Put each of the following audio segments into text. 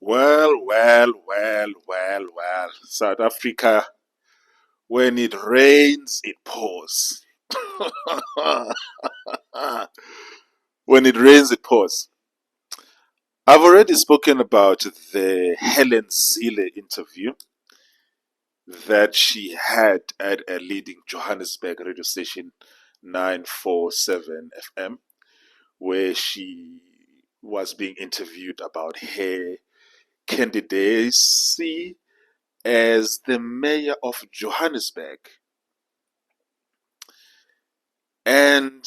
Well. South Africa, when it rains, it pours. When it rains, it pours. I've already spoken about the Helen Zille interview that she had at a leading Johannesburg radio station, 947 FM, where she was being interviewed about her candidacy as the mayor of Johannesburg. And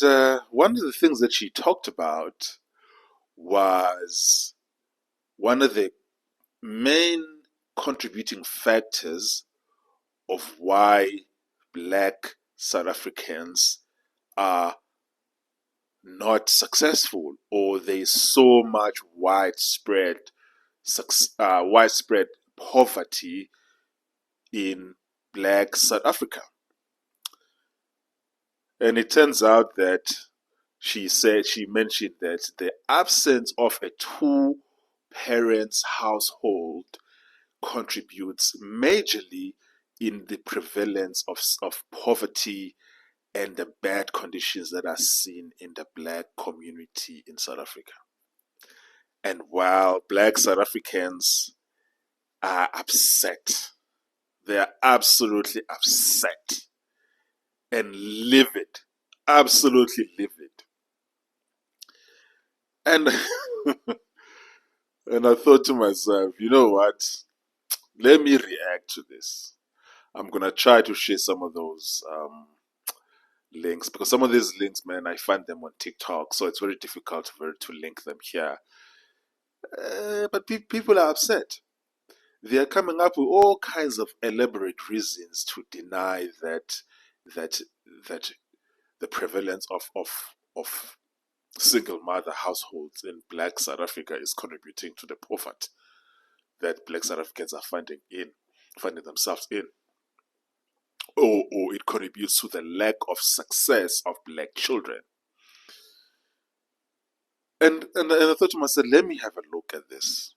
one of the things that she talked about was one of the main contributing factors of why Black South Africans are not successful, or there's so much widespread poverty in Black South Africa. And it turns out that she mentioned that the absence of a two parents household contributes majorly in the prevalence of poverty and the bad conditions that are seen in the Black community in South Africa. And while Black South Africans are upset, they are absolutely upset and livid, absolutely livid. And and I thought to myself, you know what? Let me react to this. I'm gonna try to share some of those links, because some of these links, man, I find them on TikTok, so it's very difficult to link them here. But people are upset. They are coming up with all kinds of elaborate reasons to deny that that that the prevalence of single mother households in Black South Africa is contributing to the poverty that Black South Africans are finding themselves in, or it contributes to the lack of success of Black children. And I thought to myself, let me have a look at this.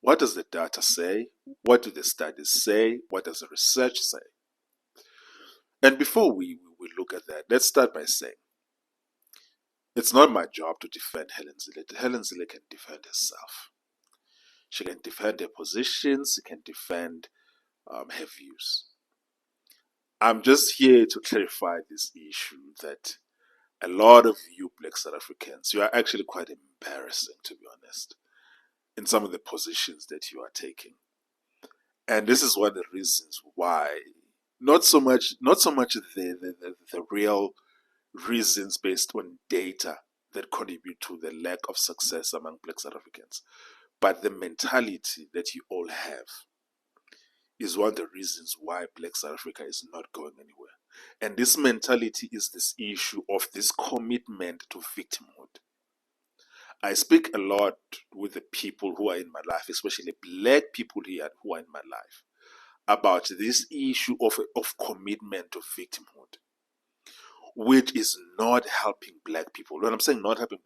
What does the data say? What do the studies say? What does the research say? And before we look at that, let's start by saying, it's not my job to defend Helen Zille. Helen Zille can defend herself. She can defend her positions. She can defend her views. I'm just here to clarify this issue that a lot of you Black South Africans, you are actually quite embarrassing, to be honest, in some of the positions that you are taking. And this is one of the reasons why, not so much the real reasons based on data that contribute to the lack of success among Black South Africans, but the mentality that you all have is one of the reasons why Black South Africa is not going anywhere. And this mentality is this issue of this commitment to victimhood. I speak a lot with the people who are in my life, especially Black people here who are in my life, about this issue of commitment to victimhood, which is not helping Black people. When I'm saying not helping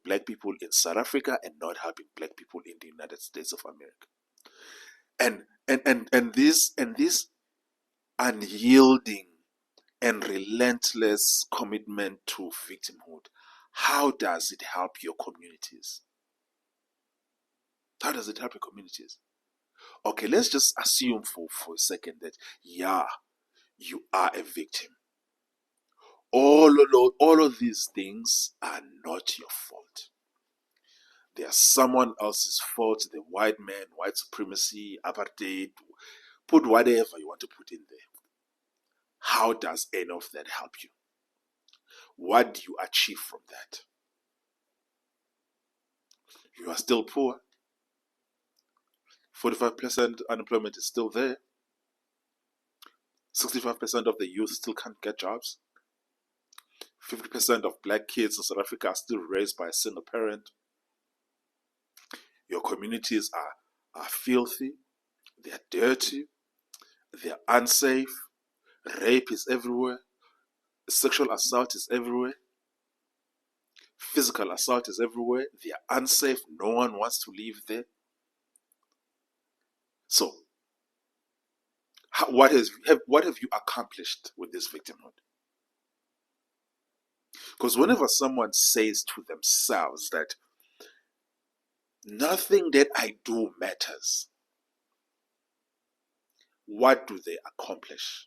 Black people in South Africa and not helping Black people in the United States of America. And this unyielding and relentless commitment to victimhood, how does it help your communities? How does it help your communities? Okay, let's just assume for a second that, yeah, you are a victim. All of these things are not your fault. They are someone else's fault. The white man, white supremacy, apartheid, put whatever you want to put in there. How does any of that help you? What do you achieve from that? You are still poor. 45% unemployment is still there. 65% of the youth still can't get jobs. 50% of Black kids in South Africa are still raised by a single parent. Your communities are filthy. They are dirty. They are unsafe. Rape is everywhere. Sexual assault is everywhere. Physical assault is everywhere. They are unsafe. No one wants to live there. So, what have you accomplished with this victimhood? Because whenever someone says to themselves that nothing that I do matters, what do they accomplish?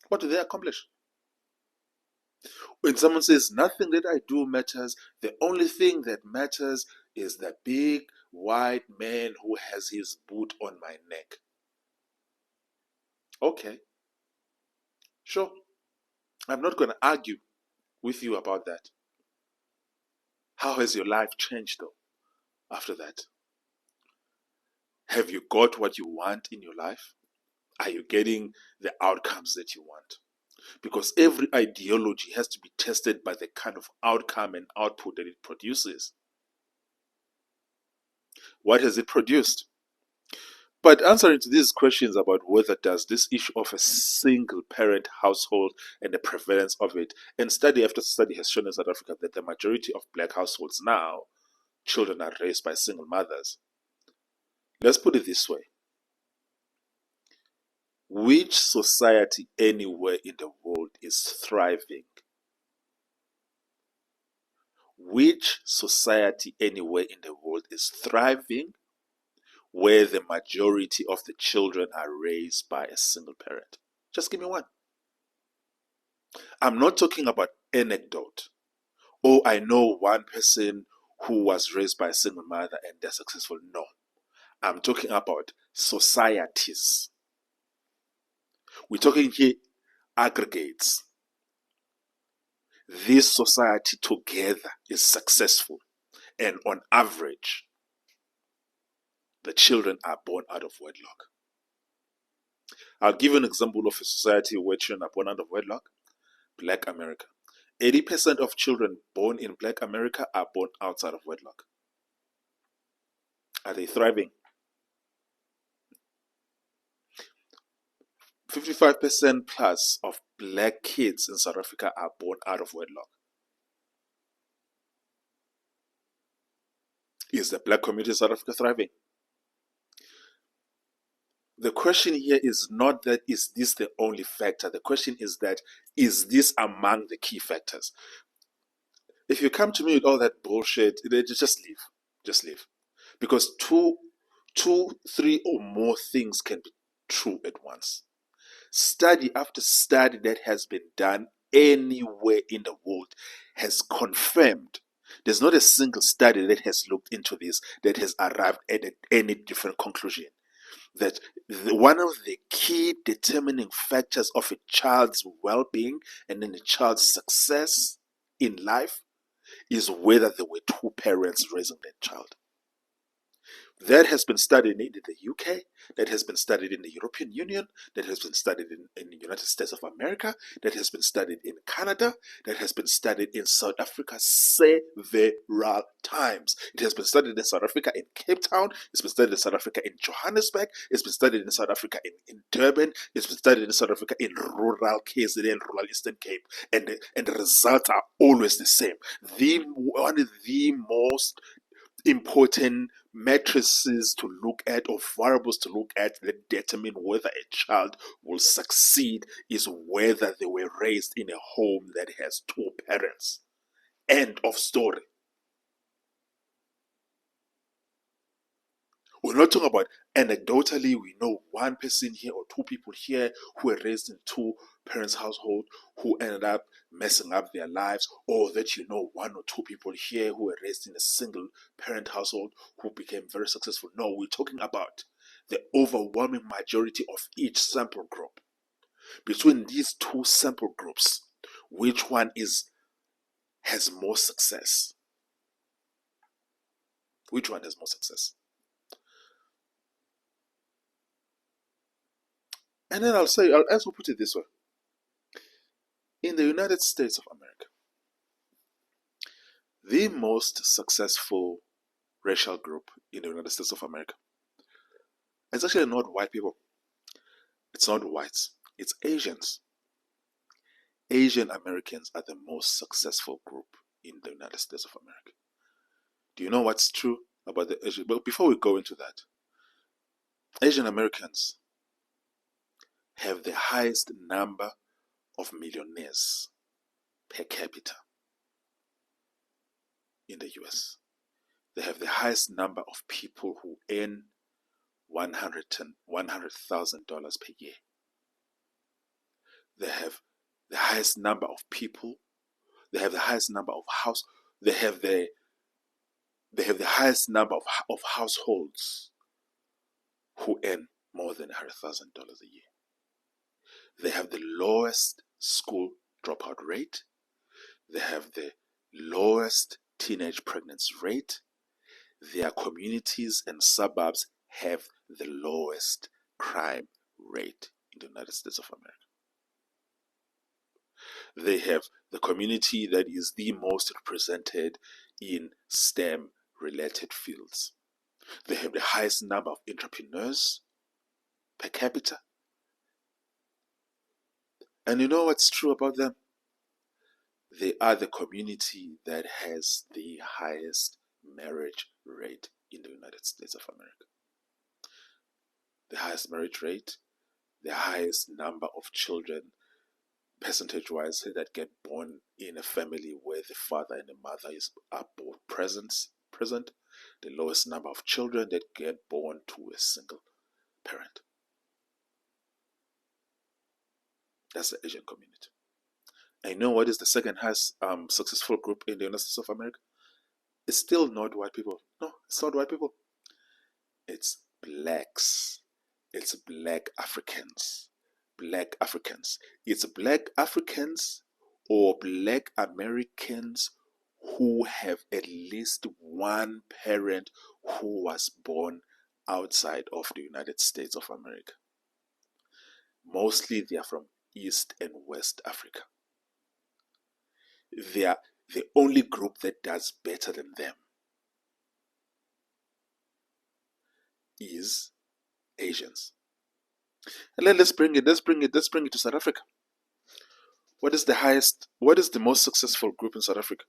What do they accomplish? When someone says nothing that I do matters, the only thing that matters is the big white man who has his boot on my neck. Okay, sure. I'm not going to argue with you about that. How has your life changed though after that? Have you got what you want in your life? Are you getting the outcomes that you want? Because every ideology has to be tested by the kind of outcome and output that it produces. What has it produced? But answering to these questions about whether does this issue of a single parent household and the prevalence of it, and study after study has shown in South Africa that the majority of black households now, children are raised by single mothers. Let's put it this way. Which society anywhere in the world is thriving? Which society anywhere in the world is thriving where the majority of the children are raised by a single parent? Just give me one. I'm not talking about anecdote. Oh, I know one person who was raised by a single mother and they're successful. No. I'm talking about societies. We're talking here aggregates. This society together is successful, and on average, the children are born out of wedlock. I'll give you an example of a society where children are born out of wedlock. Black America. 80% of children born in Black America are born outside of wedlock. Are they thriving? 55% plus of black kids in South Africa are born out of wedlock. Is the black community in South Africa thriving? The question here is not that is this the only factor. The question is that is this among the key factors? If you come to me with all that bullshit, just leave. Just leave. Because two, three or more things can be true at once. Study after study that has been done anywhere in the world has confirmed. There's not a single study that has looked into this that has arrived at any different conclusion. That one of the key determining factors of a child's well-being and then a child's success in life is whether there were two parents raising that child. That has been studied in the UK, that has been studied in the European Union, that has been studied in the United States of America, that has been studied in Canada, that has been studied in South Africa several times. It has been studied in South Africa in Cape Town, it's been studied in South Africa in Johannesburg, it's been studied in South Africa in Durban, it's been studied in South Africa in rural KZN, rural Eastern Cape, and the results are always the same. One of the most important matrices to look at or variables to look at that determine whether a child will succeed is whether they were raised in a home that has two parents. End of story. We're not talking about anecdotally, we know one person here or two people here who were raised in two parents' household who ended up messing up their lives, or that you know one or two people here who were raised in a single parent household who became very successful. No, we're talking about the overwhelming majority of each sample group. Between these two sample groups, which one has more success? Which one has more success? And then I'll also put it this way. In the United States of America, the most successful racial group in the United States of America, it's actually not white people. It's not whites. It's Asians. Asian Americans are the most successful group in the United States of America. Do you know what's true about the Asian? But before we go into that, Asian Americans have the highest number of millionaires per capita in the US. They have the highest number of people who earn $100,000 per year. They have the highest number of people. They have the highest number of They have the highest number of households who earn more than $100,000 a year. They have the lowest school dropout rate. They have the lowest teenage pregnancy rate. Their communities and suburbs have the lowest crime rate in the United States of America. They have the community that is the most represented in STEM-related fields. They have the highest number of entrepreneurs per capita. And you know what's true about them? They are the community that has the highest marriage rate in the United States of America. The highest marriage rate, the highest number of children, percentage-wise, that get born in a family where the father and the mother are both present. The lowest number of children that get born to a single parent. That's the Asian community. And you know what is the second highest successful group in the United States of America? It's still not white people. No, it's not white people. It's blacks. It's black Africans. Black Africans. It's black Africans or black Americans who have at least one parent who was born outside of the United States of America. Mostly they are from East and West Africa. They are the only group that does better than them is Asians. And let's bring it to South Africa. What is the most successful group in South Africa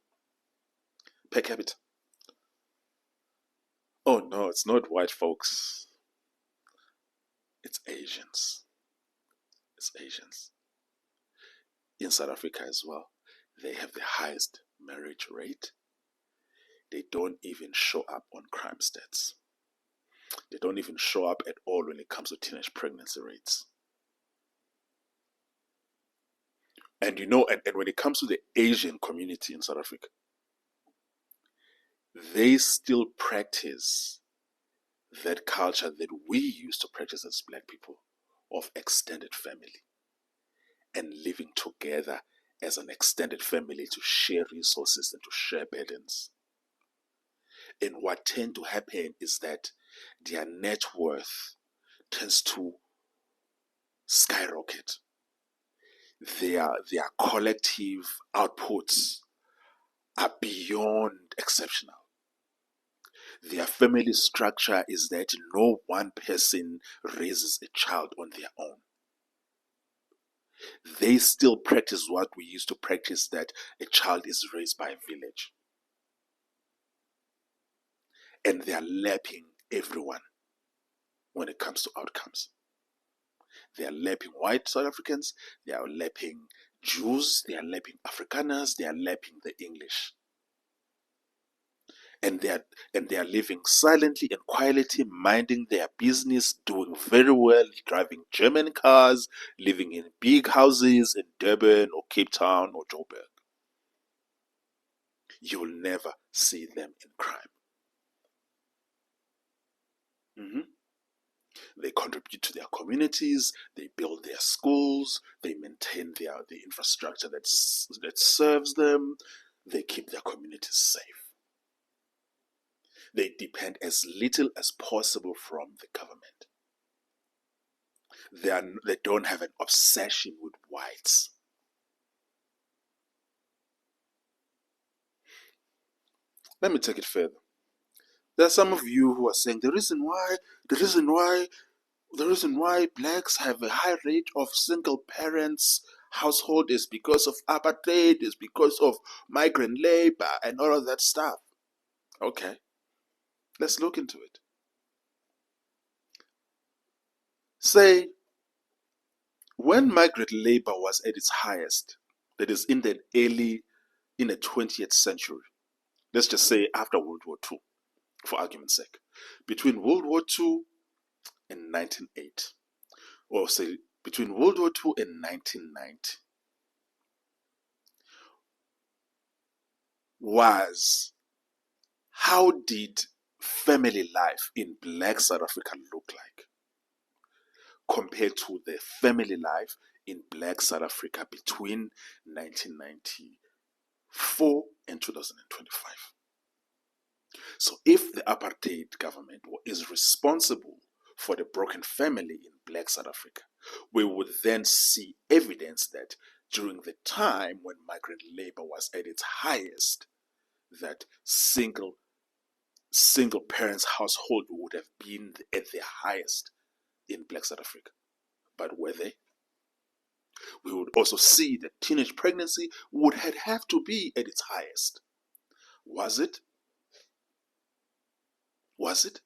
per capita? Oh no, it's not white folks. It's Asians. It's Asians. In South Africa as well, they have the highest marriage rate. They don't even show up on crime stats. They don't even show up at all when it comes to teenage pregnancy rates. And you know, and when it comes to the Asian community in South Africa, they still practice that culture that we used to practice as black people of extended family and living together as an extended family to share resources and to share burdens. And what tends to happen is that their net worth tends to skyrocket. Their collective outputs are beyond exceptional. Their family structure is that no one person raises a child on their own. They still practice what we used to practice, that a child is raised by a village. And they are lapping everyone when it comes to outcomes. They are lapping white South Africans, they are lapping Jews, they are lapping Afrikaners, they are lapping the English. And they are living silently and quietly, minding their business, doing very well, driving German cars, living in big houses in Durban or Cape Town or Joburg. You will never see them in crime. They contribute to their communities, they build their schools, they maintain the infrastructure that serves them, they keep their communities safe. They depend as little as possible from the government. They don't have an obsession with whites. Let me take it further. There are some of you who are saying the reason why blacks have a high rate of single parents household is because of apartheid, is because of migrant labor and all of that stuff. Okay, let's look into it. Say, when migrant labor was at its highest, that is in the 20th century, let's just say after World War II, for argument's sake, between World War II and 1908, or say between World War II and 1990, was how did family life in Black South Africa look like compared to the family life in Black South Africa between 1994 and 2025? So if the apartheid government is responsible for the broken family in Black South Africa, we would then see evidence that during the time when migrant labor was at its highest, that single parents household would have been at their highest in Black South Africa. But were they? We would also see that teenage pregnancy would have to be at its highest. Was it? Was it?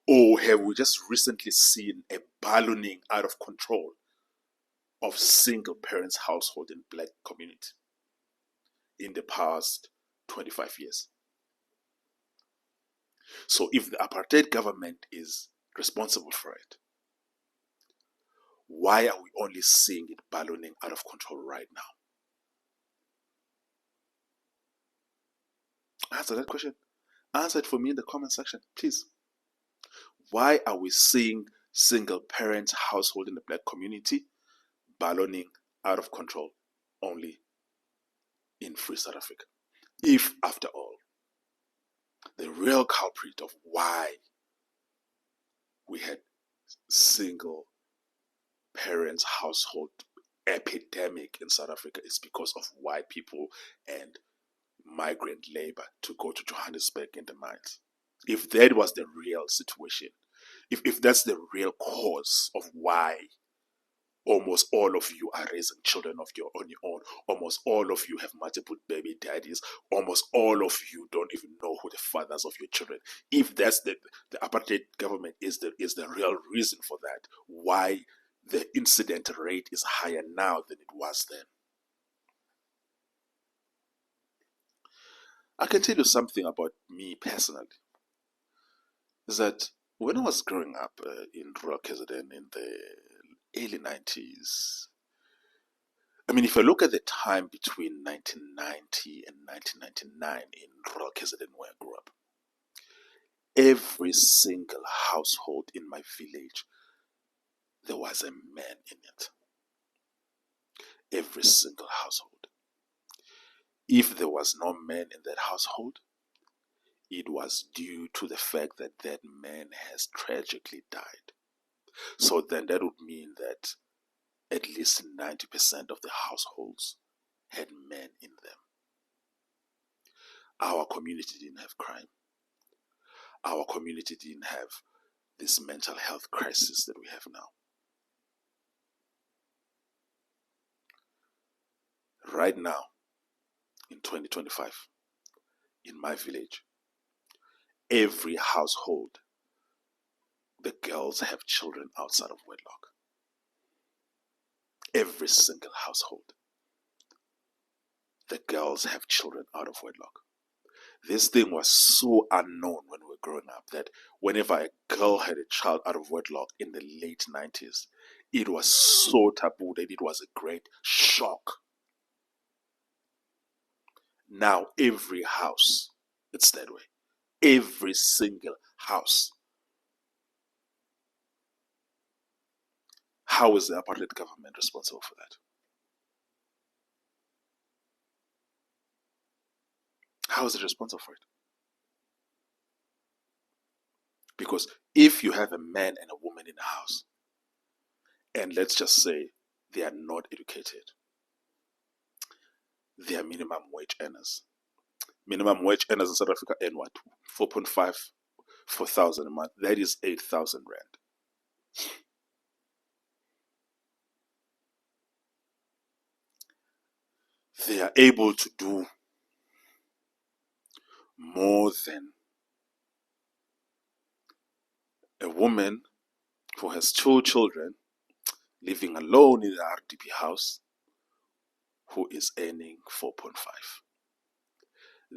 Or have we just recently seen a ballooning out of control of single parents household in Black community in the past 25 years? So if the apartheid government is responsible for it, why are we only seeing it ballooning out of control right now? Answer that question. Answer it for me in the comment section, please. Why are we seeing single parent household in the Black community ballooning out of control only in Free South Africa? If, after all, the real culprit of why we had single parents household epidemic in South Africa is because of white people and migrant labor to go to Johannesburg in the mines. If that was the real situation, if that's the real cause of why almost all of you are raising children on your own, almost all of you have multiple baby daddies, almost all of you don't even know who the fathers of your children, if that's the apartheid government is the real reason for that, why the incident rate is higher now than it was then. I can tell you something about me personally, is that when I was growing up in rural KZN in the early 90s, I mean, if I look at the time between 1990 and 1999 in rural KZN where I grew up, every single household in my village, there was a man in it. Every single household. If there was no man in that household, it was due to the fact that that man has tragically died. So then that would mean that at least 90% of the households had men in them. Our community didn't have crime. Our community didn't have this mental health crisis that we have now. Right now, in 2025, in my village, every household, the girls have children outside of wedlock. Every single household, the girls have children out of wedlock. This thing was so unknown when we were growing up that whenever a girl had a child out of wedlock in the late 90s, it was so taboo that it was a great shock. Now every house, it's that way. Every single house. How is the apartheid government responsible for that? How is it responsible for it? Because if you have a man and a woman in a house, and let's just say they are not educated, they are minimum wage earners. Minimum wage earners in South Africa earn what? 4.5, 4,000 a month. That is 8,000 rand. they are able to do more than a woman who has two children living alone in the RDP house who is earning 4.5.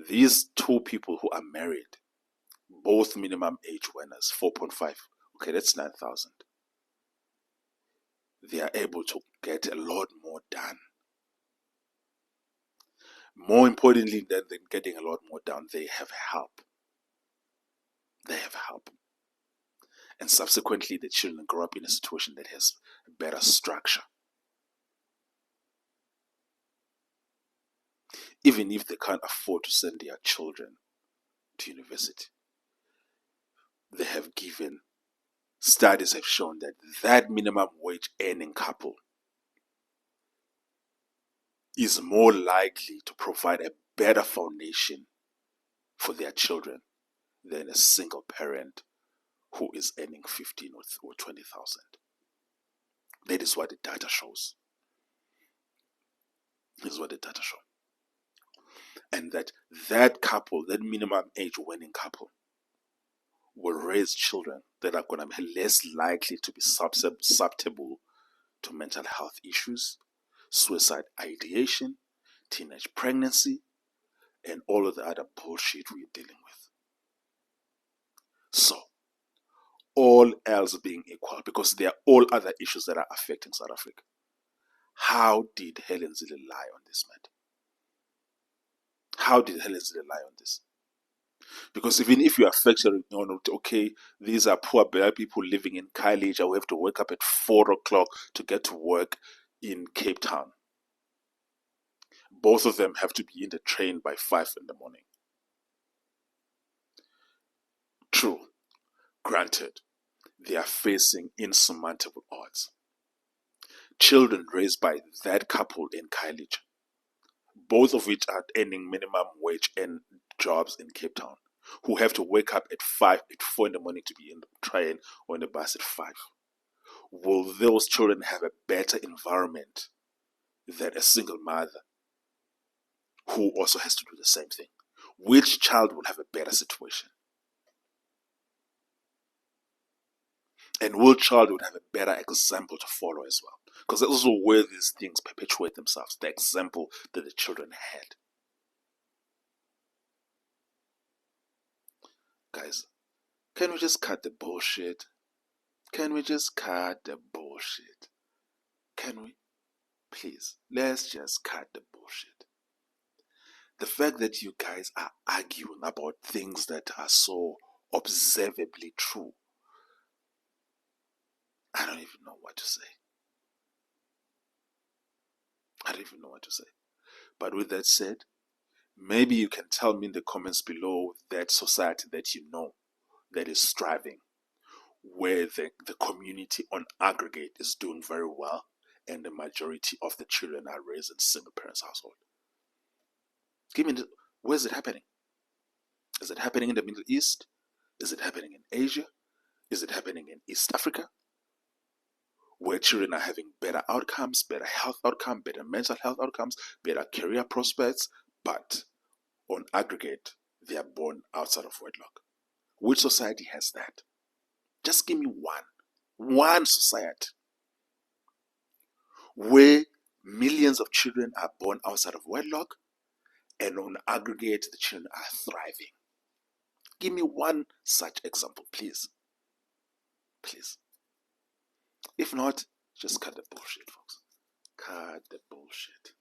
These two people who are married, both minimum age earners, 4.5. Okay, that's 9,000. They are able to get a lot more done. More importantly than getting a lot more done, they have help. They have help. And subsequently, the children grow up in a situation that has a better structure. Even if they can't afford to send their children to university, they have given, studies have shown that that minimum wage earning couple is more likely to provide a better foundation for their children than a single parent who is earning 15 or 20,000. That is what the data shows. This is what the data show. And that couple, that minimum age earning couple, will raise children that are going to be less likely to be susceptible to mental health issues, suicide ideation, teenage pregnancy, and all of the other bullshit we're dealing with. So, all else being equal, because there are all other issues that are affecting South Africa, how did Helen Zille lie on this matter? How did Helen Zille lie on this? Because even if you are factoring on, okay, these are poor black people living in Khayelitsha who have to wake up at 4 o'clock to get to work in Cape Town. Both of them have to be in the train by 5 in the morning. True, granted, they are facing insurmountable odds. Children raised by that couple in Khayelitsha, both of which are earning minimum wage and jobs in Cape Town, who have to wake up at 4 in the morning to be in the train or in the bus at 5. Will those children have a better environment than a single mother who also has to do the same thing? Which child will have a better situation? And which child would have a better example to follow as well? Because that's also where these things perpetuate themselves, the example that the children had. Guys, can we just cut the bullshit? Can we just cut the bullshit? Can we? Please, let's just cut the bullshit. The fact that you guys are arguing about things that are so observably true, I don't even know what to say. I don't even know what to say. But with that said, maybe you can tell me in the comments below that society that you know that is striving, where the community on aggregate is doing very well and the majority of the children are raised in single parents household. Give me where is it happening? Is it happening in the Middle East? Is it happening in Asia? Is it happening in East Africa? Where children are having better outcomes, better health outcomes, better mental health outcomes, better career prospects, but on aggregate, they are born outside of wedlock. Which society has that? Just give me one society where millions of children are born outside of wedlock and on aggregate, the children are thriving. Give me one such example, please. Please. If not, just cut the bullshit, folks. Cut the bullshit.